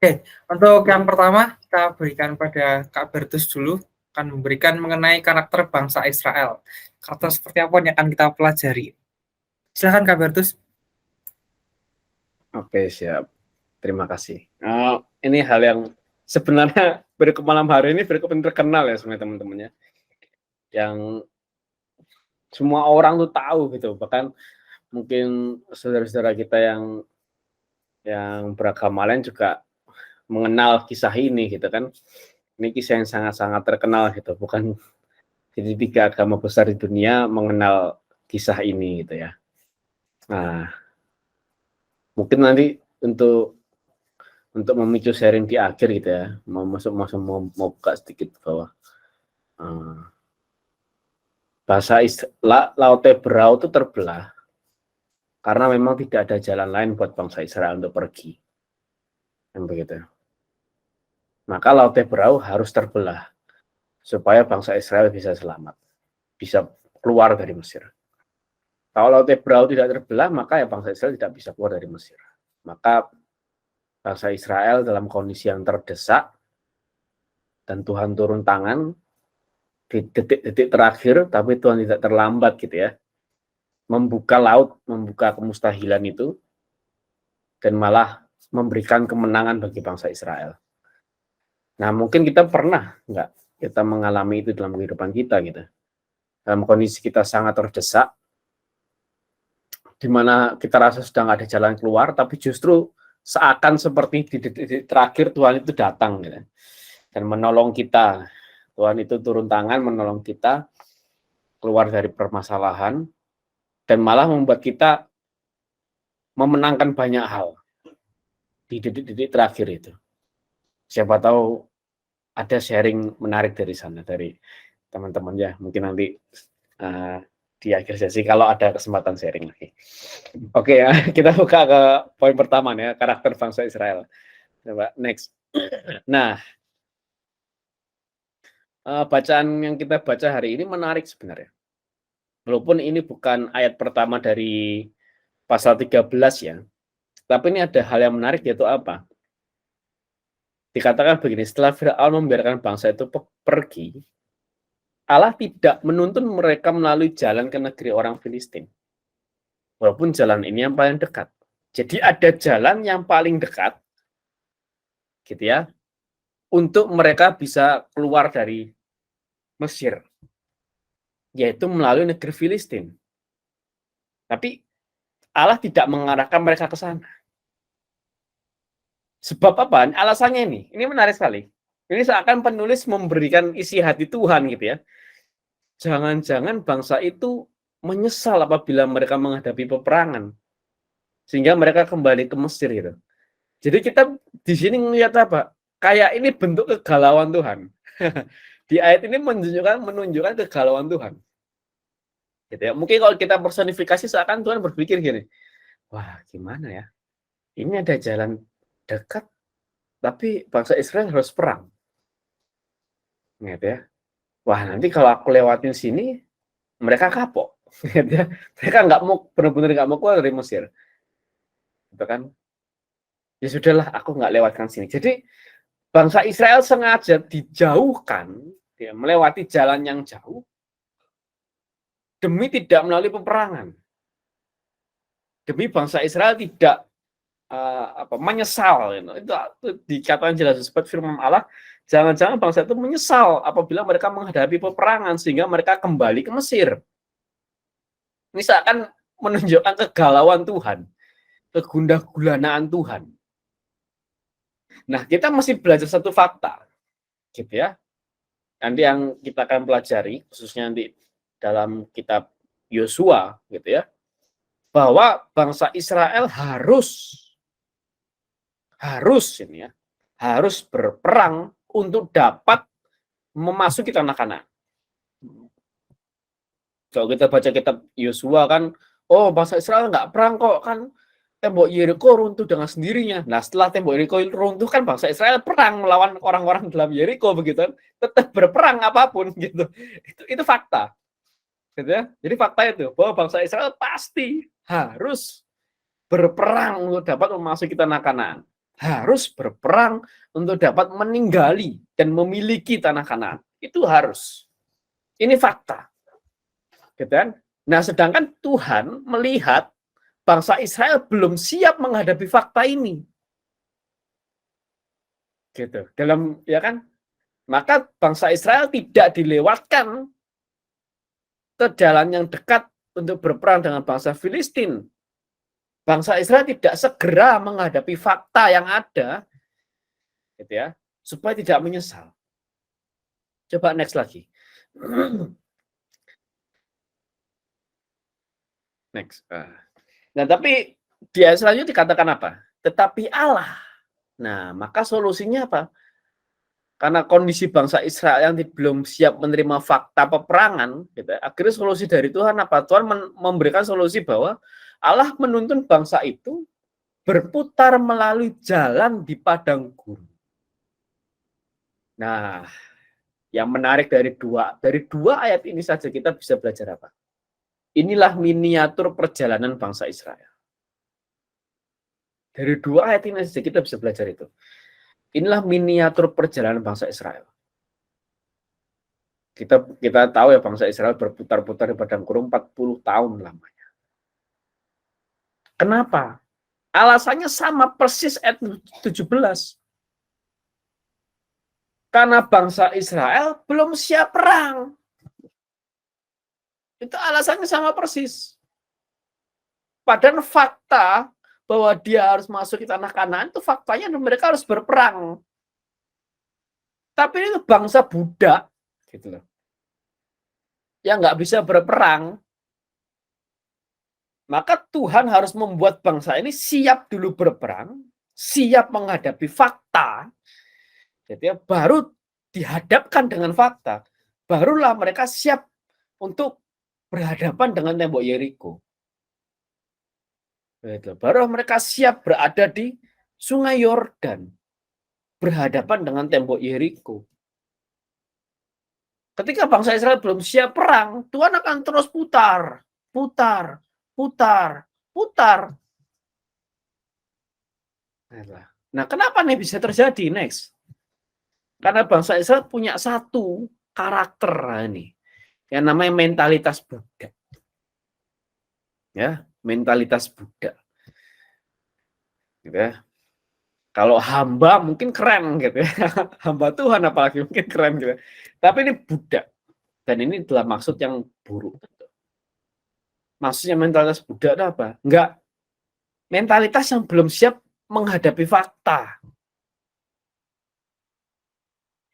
Oke, untuk yang pertama kita berikan pada Kak Bertus dulu, akan memberikan mengenai karakter bangsa Israel. Karakter seperti apa yang akan kita pelajari? Silakan Kak Bertus. Oke, siap. Terima kasih. Ini hal yang sebenarnya berikut malam hari ini berikut terkenal ya sebenarnya teman-temannya. Yang semua orang tuh tahu gitu. Bahkan mungkin saudara-saudara kita yang beragama lain juga mengenal kisah ini gitu kan. Ini kisah yang sangat-sangat terkenal gitu. Bukan jadi 3 agama besar di dunia mengenal kisah ini gitu ya. Nah, mungkin nanti untuk memicu sharing di akhir gitu ya, mau buka sedikit bahwa bahasa Laut Teberau itu terbelah karena memang tidak ada jalan lain buat bangsa Israel untuk pergi, yang begitu. Maka Laut Teberau harus terbelah supaya bangsa Israel bisa selamat, bisa keluar dari Mesir. Kalau Laut Teberau tidak terbelah, maka ya bangsa Israel tidak bisa keluar dari Mesir. Maka bangsa Israel dalam kondisi yang terdesak dan Tuhan turun tangan di detik-detik terakhir, tapi Tuhan tidak terlambat gitu ya, membuka laut, membuka kemustahilan itu, dan malah memberikan kemenangan bagi bangsa Israel. Nah, mungkin kita pernah nggak kita mengalami itu dalam kehidupan kita gitu. Dalam kondisi kita sangat terdesak, di mana kita rasa sudah nggak ada jalan keluar, tapi justru seakan seperti di detik terakhir Tuhan itu datang gitu, dan menolong kita. Tuhan itu turun tangan menolong kita keluar dari permasalahan, dan malah membuat kita memenangkan banyak hal di detik-detik terakhir itu. Siapa tahu ada sharing menarik dari sana, dari teman-teman ya. Mungkin nanti di akhir sesi kalau ada kesempatan sharing lagi. Oke ya, kita buka ke poin pertama nih ya, karakter bangsa Israel. Coba next. Nah, bacaan yang kita baca hari ini menarik sebenarnya. Walaupun ini bukan ayat pertama dari pasal 13 ya, tapi ini ada hal yang menarik, yaitu apa? Dikatakan begini, setelah Fir'aun membiarkan bangsa itu pergi, Allah tidak menuntun mereka melalui jalan ke negeri orang Filistin. Walaupun jalan ini yang paling dekat. Jadi ada jalan yang paling dekat, gitu ya, untuk mereka bisa keluar dari Mesir, yaitu melalui negeri Filistin. Tapi Allah tidak mengarahkan mereka ke sana. Sebab apa? Alasannya ini menarik sekali. Ini seakan penulis memberikan isi hati Tuhan gitu ya. Jangan-jangan bangsa itu menyesal apabila mereka menghadapi peperangan, sehingga mereka kembali ke Mesir gitu. Jadi kita di sini melihat apa? Kayak ini bentuk kegalauan Tuhan. Di ayat ini menunjukkan kegalauan Tuhan. Gitu ya. Mungkin kalau kita personifikasi seakan Tuhan berpikir gini, wah gimana ya? Ini ada jalan dekat, tapi bangsa Israel harus perang. Gitu ya. Wah nanti kalau aku lewatin sini, mereka kapok. Gitu ya. Mereka benar-benar nggak mau keluar dari Mesir. Gitu kan? Ya sudahlah, aku nggak lewatkan sini. Jadi bangsa Israel sengaja dijauhkan, ya, melewati jalan yang jauh, demi tidak melalui peperangan. Demi bangsa Israel tidak menyesal. Itu dikatakan jelas seperti firman Allah, jangan-jangan bangsa itu menyesal apabila mereka menghadapi peperangan, sehingga mereka kembali ke Mesir. Ini seakan menunjukkan kegalauan Tuhan, kegundah-gulanaan Tuhan. Nah, kita masih belajar satu fakta, gitu ya. Nanti yang kita akan pelajari, khususnya nanti dalam kitab Yosua, gitu ya, bahwa bangsa Israel harus ini ya, harus berperang untuk dapat memasuki tanah Kanaan. Kalau kita baca kitab Yosua kan, oh bangsa Israel nggak perang kok, kan tembok Yeriko runtuh dengan sendirinya. Nah setelah tembok Yeriko runtuh kan bangsa Israel perang melawan orang-orang dalam Yeriko begitu, tetap berperang apapun gitu. Itu fakta, gitu ya. Jadi fakta itu bahwa bangsa Israel pasti harus berperang untuk dapat memasuki tanah Kanaan. harus berperang untuk dapat meninggali dan memiliki tanah Kanaan. Itu harus. Ini fakta. Gitu kan? Nah, sedangkan Tuhan melihat bangsa Israel belum siap menghadapi fakta ini. Gitu. Dalam ya kan? Maka bangsa Israel tidak dilewatkan ke jalan yang dekat untuk berperang dengan bangsa Filistin. Bangsa Israel tidak segera menghadapi fakta yang ada, gitu ya, supaya tidak menyesal. Coba next lagi. Next. Nah, tapi di ayat selanjutnya dikatakan apa? Tetapi Allah. Nah, maka solusinya apa? Karena kondisi bangsa Israel yang belum siap menerima fakta peperangan, gitu, akhirnya solusi dari Tuhan apa? Tuhan memberikan solusi bahwa Allah menuntun bangsa itu berputar melalui jalan di padang gurun. Nah, yang menarik dari dua ayat ini saja kita bisa belajar apa? Inilah miniatur perjalanan bangsa Israel. Dari dua ayat ini saja kita bisa belajar itu. Inilah miniatur perjalanan bangsa Israel. Kita tahu ya bangsa Israel berputar-putar di padang gurun 40 tahun lamanya. Kenapa? Alasannya sama persis ayat 17. Karena bangsa Israel belum siap perang. Itu alasannya sama persis. Padahal fakta bahwa dia harus masuk ke tanah Kanaan itu faktanya mereka harus berperang. Tapi itu bangsa budak, gitu loh, yang nggak bisa berperang. Maka Tuhan harus membuat bangsa ini siap dulu berperang, siap menghadapi fakta. Jadi baru dihadapkan dengan fakta, barulah mereka siap untuk berhadapan dengan tembok Yeriko. Baru mereka siap berada di Sungai Yordan, berhadapan dengan tembok Yeriko. Ketika bangsa Israel belum siap perang, Tuhan akan terus putar. Nah, kenapa nih bisa terjadi? Next. Karena bangsa Israel punya satu karakter ini, yang namanya mentalitas budak. Ya, mentalitas budak. Gitu ya. Kalau hamba mungkin keren gitu ya. Hamba Tuhan apalagi mungkin keren gitu. Tapi ini budak. Dan ini adalah maksud yang buruk. Maksudnya mentalitas budak itu apa? Enggak. Mentalitas yang belum siap menghadapi fakta.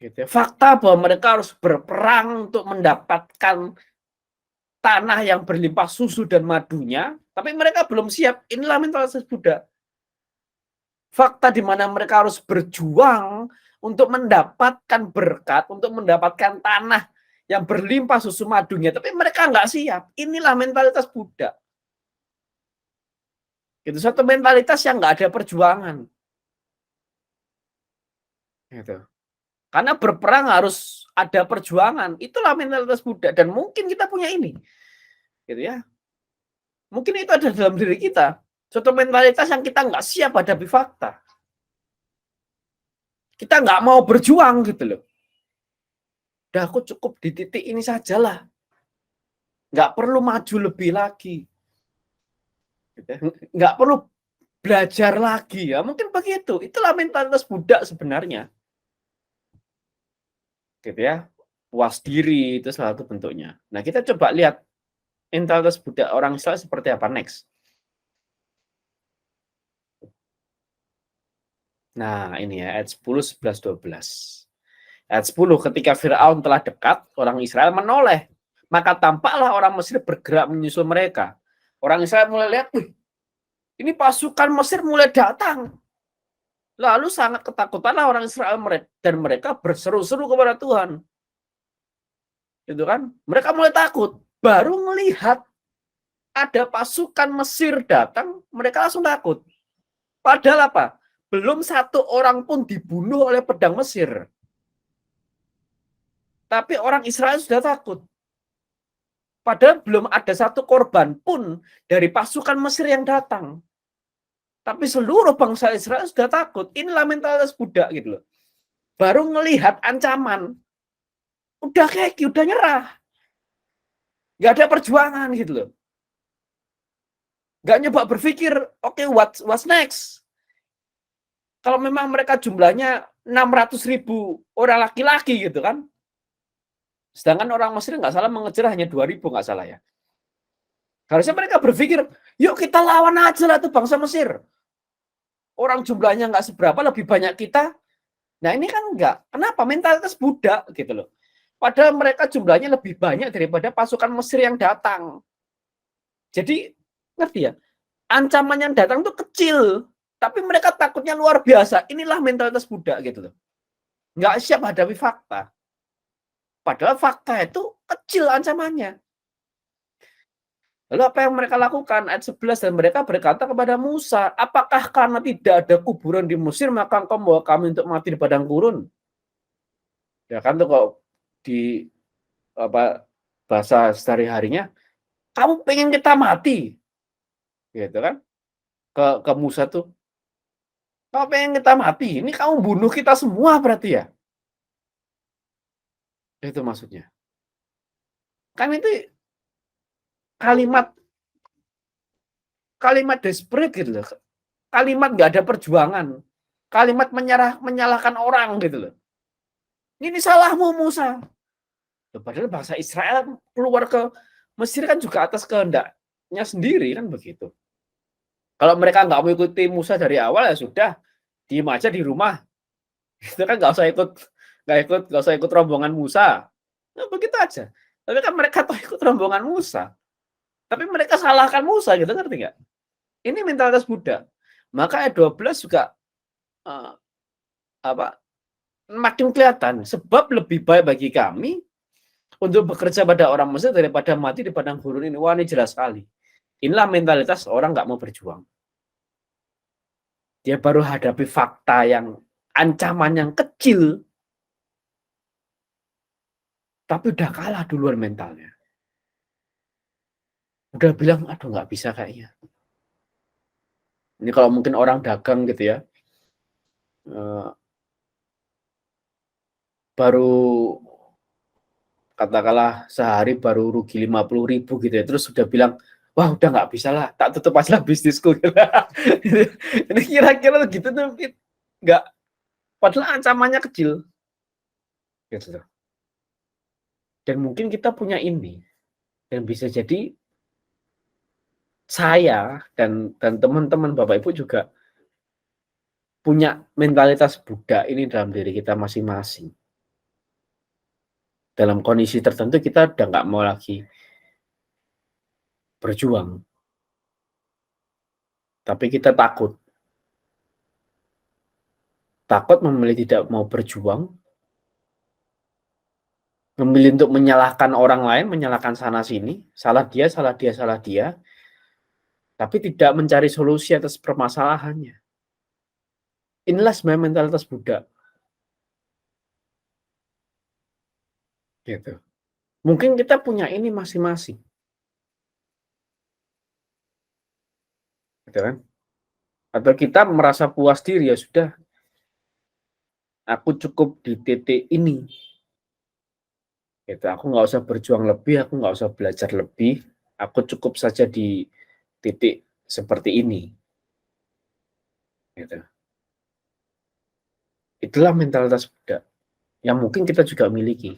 Gitu ya. Fakta bahwa mereka harus berperang untuk mendapatkan tanah yang berlimpah susu dan madunya, tapi mereka belum siap. Inilah mentalitas budak. Fakta di mana mereka harus berjuang untuk mendapatkan berkat, untuk mendapatkan tanah yang berlimpah susu madunya, tapi mereka nggak siap. Inilah mentalitas budak. Itu satu mentalitas yang nggak ada perjuangan. Gitu. Karena berperang harus ada perjuangan. Itulah mentalitas budak. Dan mungkin kita punya ini. Gitu ya. Mungkin itu ada dalam diri kita. Suatu mentalitas yang kita nggak siap hadapi fakta. Kita nggak mau berjuang gitu loh. Udah aku cukup di titik ini sajalah. Nggak perlu maju lebih lagi. Nggak perlu belajar lagi ya. Mungkin begitu. Itulah mentalitas budak sebenarnya. Gitu ya. Puas diri itu salah satu bentuknya. Nah, kita coba lihat mentalitas budak orang Israel seperti apa next. Nah, ini ya ayat 10, 11, 12. Ayat 10, ketika Firaun telah dekat, orang Israel menoleh. Maka tampaklah orang Mesir bergerak menyusul mereka. Orang Israel mulai lihat, ini pasukan Mesir mulai datang. Lalu sangat ketakutanlah orang Israel dan mereka berseru-seru kepada Tuhan. Gitu kan? Mereka mulai takut. Baru melihat ada pasukan Mesir datang, mereka langsung takut. Padahal apa? Belum satu orang pun dibunuh oleh pedang Mesir. Tapi orang Israel sudah takut. Padahal belum ada satu korban pun dari pasukan Mesir yang datang. Tapi seluruh bangsa Israel sudah takut. Inilah mentalitas budak gitu loh. Baru ngelihat ancaman, udah keki, udah nyerah. Nggak ada perjuangan gitu loh. Nggak nyoba berpikir, oke, what's next? Kalau memang mereka jumlahnya 600.000 orang laki-laki gitu kan. Sedangkan orang Mesir nggak salah mengejar hanya 2.000 nggak salah ya. Harusnya mereka berpikir, yuk kita lawan aja lah tuh bangsa Mesir. Orang jumlahnya nggak seberapa, lebih banyak kita. Nah ini kan enggak. Kenapa? Mentalitas budak gitu loh. Padahal mereka jumlahnya lebih banyak daripada pasukan Mesir yang datang. Jadi, ngerti ya? Ancaman yang datang tuh kecil. Tapi mereka takutnya luar biasa. Inilah mentalitas budak gitu loh. Nggak siap hadapi fakta. Padahal fakta itu kecil ancamannya. Lalu apa yang mereka lakukan? Ayat 11, dan mereka berkata kepada Musa, apakah karena tidak ada kuburan di Mesir, maka engkau membawa kami untuk mati di padang gurun? Ya kan tuh kok di bahasa sehari-harinya, kamu pengen kita mati, gitu kan? Ke Musa tuh, kamu pengen kita mati, ini kamu bunuh kita semua berarti ya? Itu maksudnya. Kan itu kalimat desperate gitu loh. Kalimat nggak ada perjuangan. Kalimat menyalahkan orang gitu loh. Ini salahmu Musa. Padahal bangsa Israel keluar ke Mesir kan juga atas kehendaknya sendiri kan begitu. Kalau mereka nggak mau ikuti Musa dari awal ya sudah, diem aja di rumah. Itu kan nggak usah ikut rombongan Musa. Nah, begitu aja. Tapi kan mereka tuh ikut rombongan Musa. Tapi mereka salahkan Musa gitu, ngerti nggak? Ini mentalitas budak. Maka ayat 12 juga makin kelihatan, sebab lebih baik bagi kami untuk bekerja pada orang Mesir daripada mati di padang gurun ini. Wah, ini jelas sekali. Inilah mentalitas orang nggak mau berjuang. Dia baru hadapi fakta yang ancaman yang kecil, tapi udah kalah duluan mentalnya. Udah bilang, aduh nggak bisa kayaknya. Ini kalau mungkin orang dagang gitu ya, baru katakanlah sehari baru rugi 50.000 gitu ya, terus sudah bilang, wah udah nggak bisa lah, tak tutup aja lah bisnisku. Ini kira-kira gitu tuh, nggak, padahal ancamannya kecil. Gitu. Dan mungkin kita punya ini, dan bisa jadi saya dan teman-teman Bapak Ibu juga punya mentalitas budak ini dalam diri kita masing-masing. Dalam kondisi tertentu kita udah nggak mau lagi berjuang, tapi kita takut memilih tidak mau berjuang, memilih untuk menyalahkan orang lain, menyalahkan sana sini, salah dia, tapi tidak mencari solusi atas permasalahannya. Inilah sebenarnya mentalitas budak. Gitu. Mungkin kita punya ini masing-masing. Gitu kan? Atau kita merasa puas diri, ya sudah, aku cukup di titik ini. Gitu. Aku nggak usah berjuang lebih, aku nggak usah belajar lebih, aku cukup saja di titik seperti ini. Gitu. Itulah mentalitas budak yang mungkin kita juga miliki.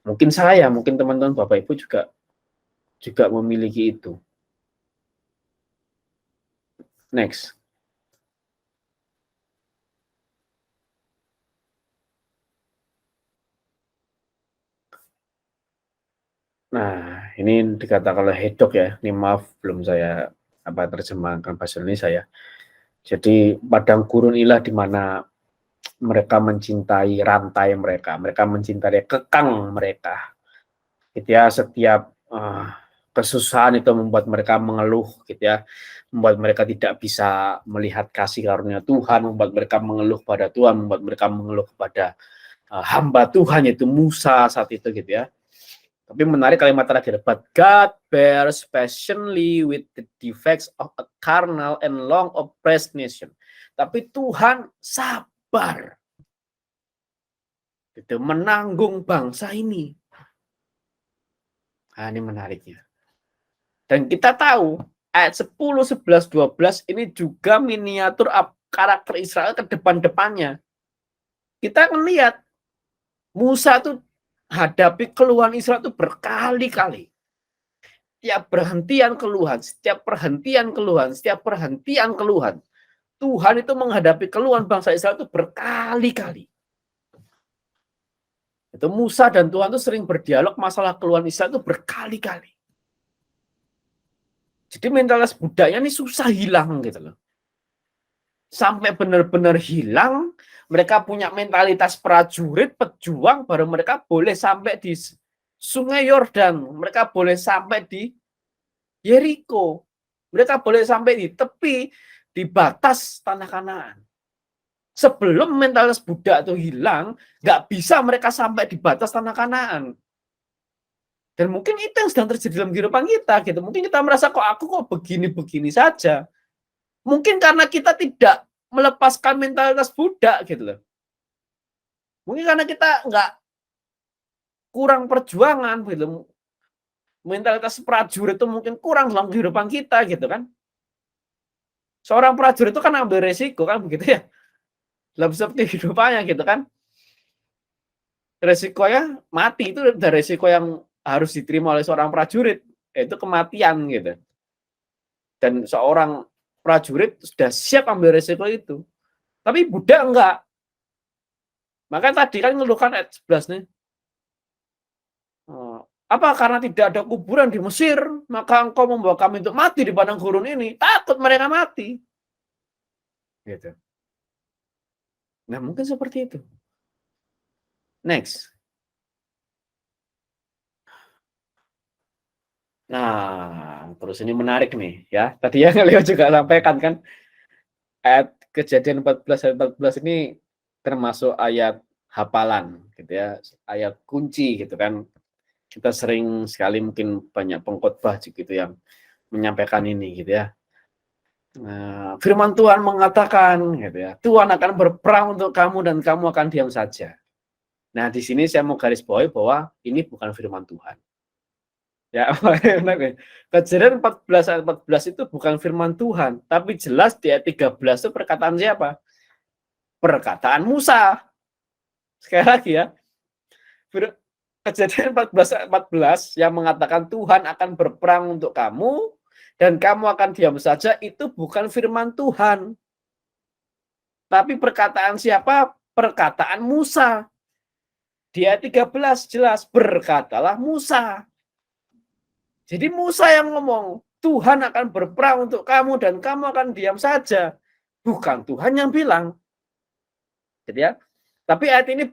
Mungkin saya, mungkin teman-teman Bapak Ibu juga memiliki itu. Next. Nah, ini dikatakan oleh Hedok ya. Ini maaf belum saya terjemahkan bahasa Indonesia ya. Jadi padang gurun inilah di mana mereka mencintai rantai mereka mencintai kekang mereka. Gitu ya, setiap kesusahan itu membuat mereka mengeluh, gitu ya, membuat mereka tidak bisa melihat kasih karunia Tuhan, membuat mereka mengeluh pada Tuhan, membuat mereka mengeluh kepada hamba Tuhan yaitu Musa saat itu, gitu ya. Tapi menarik kalimat terakhir. But God bears patiently with the defects of a carnal and long oppressed nation. Tapi Tuhan sabar. Itu menanggung bangsa ini. Nah, ini menariknya. Dan kita tahu ayat 10, 11, 12 ini juga miniatur karakter Israel ke depan-depannya. Kita akan lihat Musa tuh hadapi keluhan Israel itu berkali-kali. Setiap perhentian keluhan, setiap perhentian keluhan, setiap perhentian keluhan. Tuhan itu menghadapi keluhan bangsa Israel itu berkali-kali. Itu Musa dan Tuhan itu sering berdialog masalah keluhan Israel itu berkali-kali. Jadi mentalitas budaya ini susah hilang gitu loh. Sampai benar-benar hilang, mereka punya mentalitas prajurit, pejuang, baru mereka boleh sampai di Sungai Yordan, mereka boleh sampai di Yeriko, mereka boleh sampai di tepi, di batas tanah Kanaan. Sebelum mentalitas budak itu hilang, nggak bisa mereka sampai di batas tanah Kanaan. Dan mungkin itu yang sedang terjadi dalam kehidupan kita, gitu. Mungkin kita merasa kok begini-begini saja. Mungkin karena kita tidak melepaskan mentalitas budak, gitu loh. Mungkin karena kita nggak kurang perjuangan, gitu. Mentalitas prajurit itu mungkin kurang dalam kehidupan kita, gitu kan. Seorang prajurit itu kan ambil resiko, kan begitu ya. Dalam setiap kehidupannya, gitu kan. Resikonya mati, itu ada resiko yang harus diterima oleh seorang prajurit, yaitu kematian, gitu. Dan seorang prajurit sudah siap ambil resiko itu. Tapi budak enggak. Maka tadi kan ngeluhkan ayat 11 nih. Apa karena tidak ada kuburan di Mesir, maka engkau membawa kami untuk mati di padang gurun ini? Takut mereka mati. Gitu. Nah, mungkin seperti itu. Next. Nah, terus ini menarik nih ya. Tadi yang Leo juga sampaikan kan, ayat Kejadian 14 ayat 14 ini termasuk ayat hafalan gitu ya, ayat kunci gitu kan. Kita sering sekali mungkin banyak pengkhotbah gitu yang menyampaikan ini gitu ya. Nah, firman Tuhan mengatakan gitu ya, Tuhan akan berperang untuk kamu dan kamu akan diam saja. Nah, di sini saya mau garis bawahi bahwa ini bukan firman Tuhan. Ya, Kejadian 14 ayat 14 itu bukan firman Tuhan, tapi jelas di ayat 13 itu perkataan siapa? Perkataan Musa. Sekali lagi ya. Kejadian 14 ayat 14 yang mengatakan Tuhan akan berperang untuk kamu dan kamu akan diam saja, itu bukan firman Tuhan. Tapi perkataan siapa? Perkataan Musa. Di ayat 13 jelas, berkatalah Musa. Jadi Musa yang ngomong, Tuhan akan berperang untuk kamu dan kamu akan diam saja. Bukan Tuhan yang bilang. Jadi ya, tapi ayat ini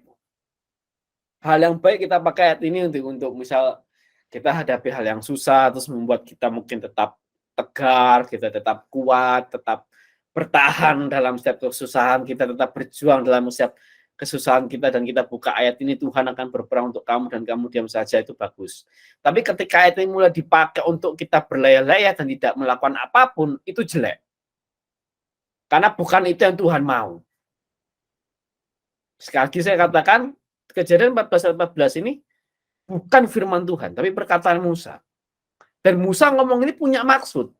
hal yang baik kita pakai ayat ini untuk misal kita hadapi hal yang susah, terus membuat kita mungkin tetap tegar, kita tetap kuat, tetap bertahan dalam setiap kesusahan, kita tetap berjuang dalam setiap kesusahan kita, dan kita buka ayat ini, Tuhan akan berperang untuk kamu dan kamu diam saja, itu bagus. Tapi ketika ayat ini mulai dipakai untuk kita berlaya-laya dan tidak melakukan apapun, itu jelek. Karena bukan itu yang Tuhan mau. Sekali lagi saya katakan, Kejadian 14 ayat 14 ini bukan firman Tuhan, tapi perkataan Musa. Dan Musa ngomong ini punya maksud.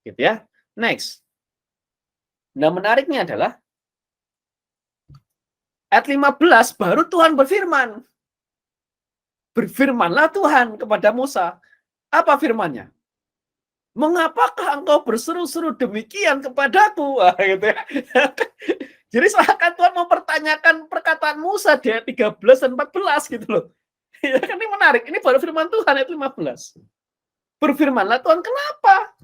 Gitu ya. Next. Nah, menariknya adalah ayat 15 baru Tuhan berfirman. Berfirmanlah Tuhan kepada Musa. Apa firman-Nya? Mengapakah engkau berseru-seru demikian kepadaku? Wah, gitu ya. Jadi seakan Tuhan mempertanyakan perkataan Musa di ayat 13 dan 14 gitu loh. Ya kan, ini menarik. Ini baru firman Tuhan ayat 15. Berfirmanlah Tuhan, kenapa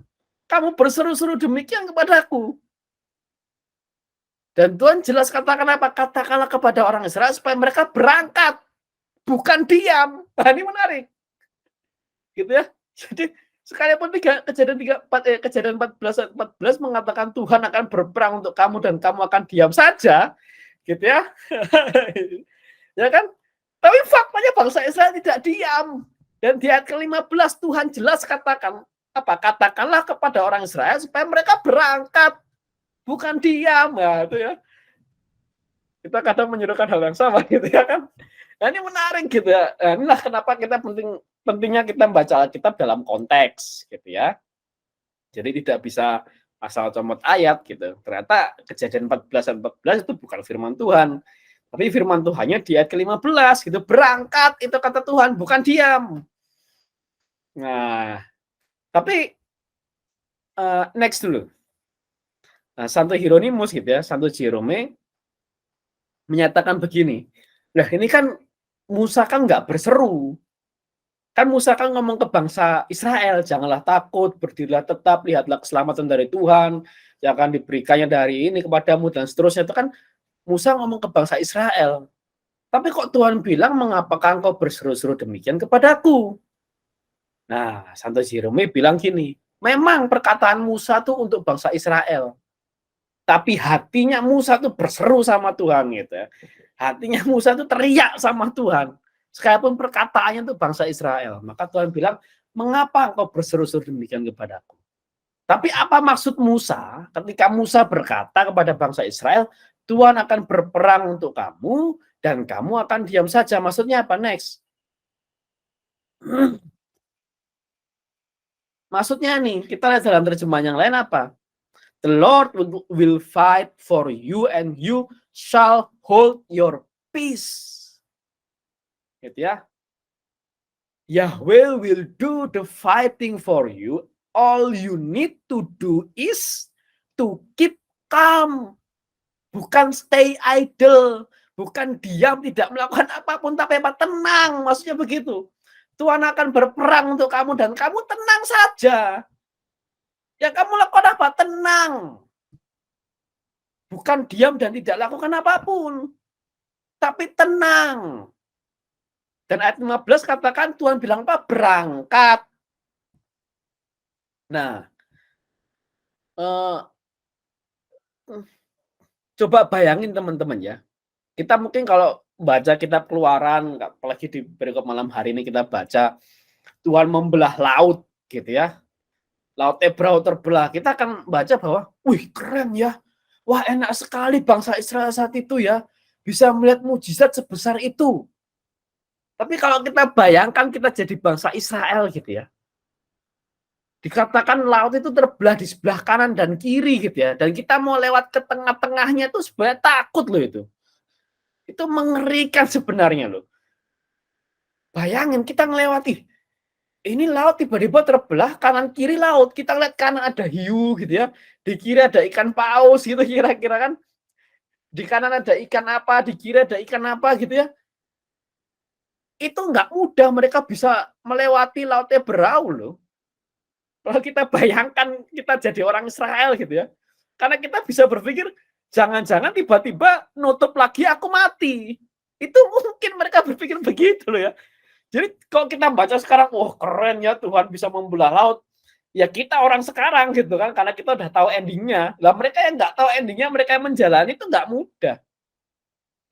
kamu berseru-seru demikian kepadaku? Dan Tuhan jelas katakan apa? Katakanlah kepada orang Israel supaya mereka berangkat, bukan diam. Nah, ini menarik. Gitu ya. Jadi sekalipun Kejadian 14 mengatakan Tuhan akan berperang untuk kamu dan kamu akan diam saja, gitu ya. Ya kan? Tapi faktanya bangsa Israel tidak diam. Dan di ayat ke-15 Tuhan jelas katakanlah kepada orang Israel supaya mereka berangkat, bukan diam. Nah, itu ya. Kita kadang menyuruhkan hal yang sama gitu ya kan. Nah, ini menarik gitu ya. Nah, inilah kenapa kita pentingnya kita membaca Alkitab dalam konteks gitu ya. Jadi tidak bisa asal comot ayat gitu. Ternyata Kejadian 14 itu bukan firman Tuhan. Tapi firman Tuhannya di ayat ke-15 gitu. Berangkat itu kata Tuhan, bukan diam. Nah, tapi next dulu. Nah, Santo Hieronymus gitu ya, Santo Jerome menyatakan begini. Nah, ini kan Musa kan nggak berseru. Kan Musa kan ngomong ke bangsa Israel, janganlah takut, berdirilah tetap, lihatlah keselamatan dari Tuhan, yang akan diberikannya dari ini kepadamu, dan seterusnya. Itu kan Musa ngomong ke bangsa Israel. Tapi kok Tuhan bilang, mengapakah engkau berseru-seru demikian kepadaku? Nah, Santo Jerome bilang gini, memang perkataan Musa itu untuk bangsa Israel. Tapi hatinya Musa tuh berseru sama Tuhan gitu ya. Hatinya Musa tuh teriak sama Tuhan. Sekalipun perkataannya tuh bangsa Israel. Maka Tuhan bilang, mengapa engkau berseru-seru demikian kepadaku? Tapi apa maksud Musa ketika Musa berkata kepada bangsa Israel, Tuhan akan berperang untuk kamu dan kamu akan diam saja. Maksudnya apa? Next. Maksudnya nih, kita lihat dalam terjemahan yang lain apa? The Lord will fight for you and you shall hold your peace. Gitu ya. Yahweh will do the fighting for you. All you need to do is to keep calm. Bukan stay idle. Bukan diam, tidak melakukan apapun, tapi apa? Tenang. Maksudnya begitu. Tuhan akan berperang untuk kamu dan kamu tenang saja. Yang kamu lakukan apa? Tenang. Bukan diam dan tidak lakukan apapun. Tapi tenang. Dan ayat 15 katakan Tuhan bilang apa? Berangkat. Nah, coba bayangin teman-teman ya. Kita mungkin kalau baca kitab Keluaran, apalagi di perikop malam hari ini kita baca Tuhan membelah laut gitu ya. Laut Ebrau terbelah. Kita akan baca bahwa, wih keren ya. Wah enak sekali bangsa Israel saat itu ya. Bisa melihat mujizat sebesar itu. Tapi kalau kita bayangkan kita jadi bangsa Israel gitu ya. Dikatakan laut itu terbelah di sebelah kanan dan kiri gitu ya. Dan kita mau lewat ke tengah-tengahnya itu sebenarnya takut loh itu. Itu mengerikan sebenarnya loh. Bayangin kita ngelewati. Ini laut tiba-tiba terbelah kanan kiri laut. Kita lihat kanan ada hiu gitu ya. Di kiri ada ikan paus gitu kira-kira kan. Di kanan ada ikan apa, di kiri ada ikan apa gitu ya. Itu nggak mudah mereka bisa melewati laut Ebrau loh. Kalau kita bayangkan kita jadi orang Israel gitu ya. Karena kita bisa berpikir, jangan-jangan tiba-tiba nutup lagi aku mati. Itu mungkin mereka berpikir begitu loh ya. Jadi kalau kita baca sekarang, wah keren ya Tuhan bisa membelah laut. Ya kita orang sekarang gitu kan, karena kita udah tahu endingnya. Lah mereka yang nggak tahu endingnya, mereka yang menjalani itu nggak mudah.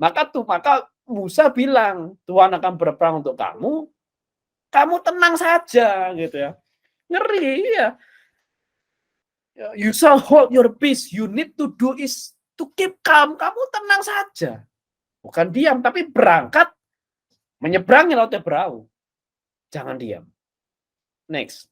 Maka Musa bilang, Tuhan akan berperang untuk kamu tenang saja gitu ya. Ngeri ya. You shall hold your peace. You need to do is to keep calm. Kamu tenang saja. Bukan diam, tapi berangkat menyeberangi laut Ebrau. Jangan diam. Next.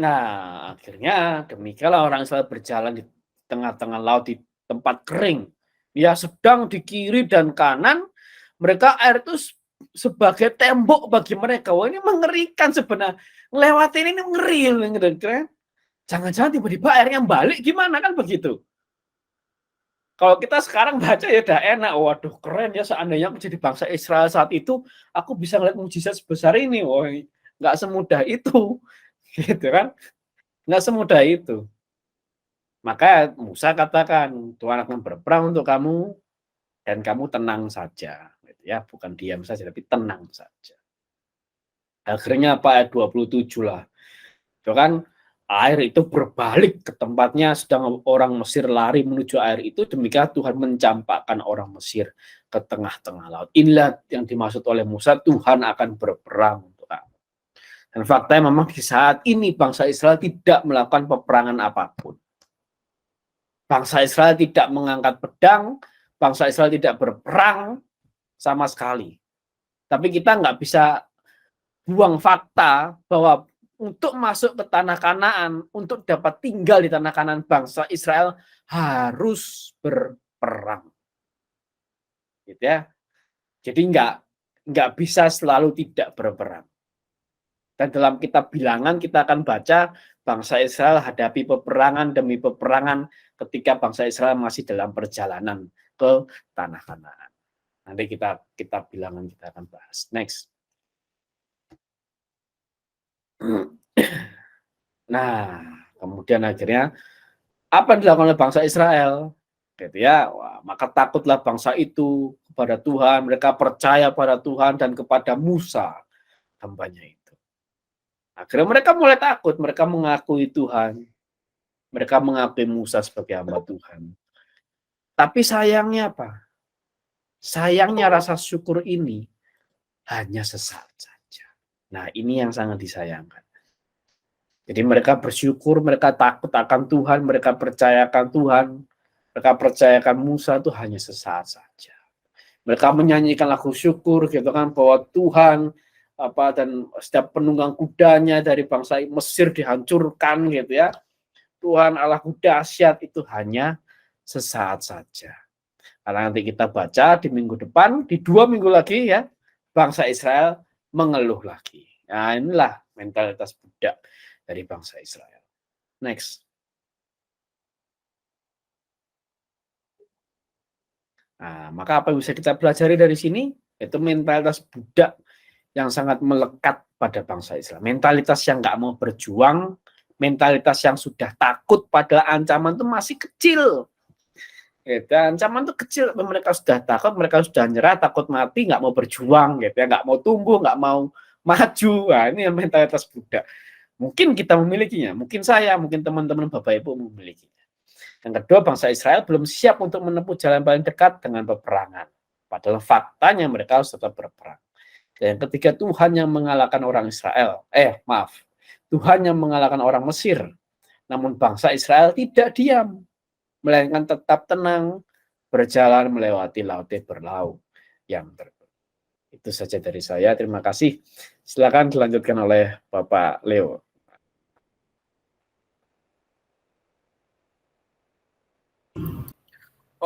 Nah, akhirnya demikianlah orang Israel berjalan di tengah-tengah laut di tempat kering. Ya sedang di kiri dan kanan, mereka air itu sebagai tembok bagi mereka. Wah ini mengerikan sebenarnya. Ngelewatin ini ngeri. Jangan-jangan tiba-tiba airnya balik gimana kan begitu. Kalau kita sekarang baca ya udah enak. Waduh keren ya seandainya aku jadi bangsa Israel saat itu, aku bisa ngeliat mujizat sebesar ini. Wah nggak semudah itu. Gitu kan. Nggak semudah itu. Maka Musa katakan, Tuhan akan berperang untuk kamu dan kamu tenang saja. Ya, bukan diam saja, tapi tenang saja. Akhirnya apa ayat 27 lah. Itu kan air itu berbalik ke tempatnya, sedang orang Mesir lari menuju air itu, demikian Tuhan mencampakkan orang Mesir ke tengah-tengah laut. Inilah yang dimaksud oleh Musa, Tuhan akan berperang untuk kamu. Dan faktanya memang di saat ini bangsa Israel tidak melakukan peperangan apapun. Bangsa Israel tidak mengangkat pedang, bangsa Israel tidak berperang sama sekali. Tapi kita nggak bisa buang fakta bahwa untuk masuk ke tanah Kanaan, untuk dapat tinggal di tanah Kanaan, bangsa Israel harus berperang. Gitu ya. Jadi nggak bisa selalu tidak berperang. Dan dalam kitab Bilangan kita akan baca bangsa Israel hadapi peperangan demi peperangan ketika bangsa Israel masih dalam perjalanan ke tanah Kanaan. Nanti kitab Bilangan kita akan bahas. Next. Nah, kemudian akhirnya apa yang dilakukan oleh bangsa Israel? Gitu ya. Wah, maka takutlah bangsa itu kepada Tuhan, mereka percaya pada Tuhan dan kepada Musa, hambanya itu. Akhirnya mereka mulai takut, mereka mengakui Tuhan, mereka mengakui Musa sebagai hamba Tuhan. Tapi sayangnya apa? Sayangnya rasa syukur ini hanya sesaat saja. Nah, ini yang sangat disayangkan. Jadi mereka bersyukur, mereka takut akan Tuhan, mereka percayakan Tuhan, mereka percayakan Musa itu hanya sesaat saja. Mereka menyanyikan lagu syukur gitu kan, bahwa Tuhan dan setiap penunggang kudanya dari bangsa Mesir dihancurkan gitu ya. Tuhan Allahku dahsyat, itu hanya sesaat saja. Karena nanti kita baca di minggu depan, di 2 minggu lagi ya, bangsa Israel mengeluh lagi. Nah, inilah mentalitas budak dari bangsa Israel. Next. Nah, maka apa yang bisa kita pelajari dari sini? Itu mentalitas budak yang sangat melekat pada bangsa Israel. Mentalitas yang nggak mau berjuang, mentalitas yang sudah takut pada ancaman itu masih kecil. Dan ancaman itu kecil, mereka sudah takut, mereka sudah nyerah, takut mati, nggak mau berjuang, gitu ya, nggak mau tumbuh, nggak mau maju. Nah, ini yang mentalitas budak. Mungkin kita memilikinya, mungkin saya, mungkin teman-teman Bapak Ibu memilikinya. Yang kedua, bangsa Israel belum siap untuk menempuh jalan paling dekat dengan peperangan. Padahal faktanya mereka harus tetap berperang. Dan yang ketiga, Tuhan yang mengalahkan orang Israel. Tuhan yang mengalahkan orang Mesir. Namun bangsa Israel tidak diam, melainkan tetap tenang, berjalan melewati laut berlaut yang tertutup. Itu saja dari saya. Terima kasih. Silakan dilanjutkan oleh Bapak Leo.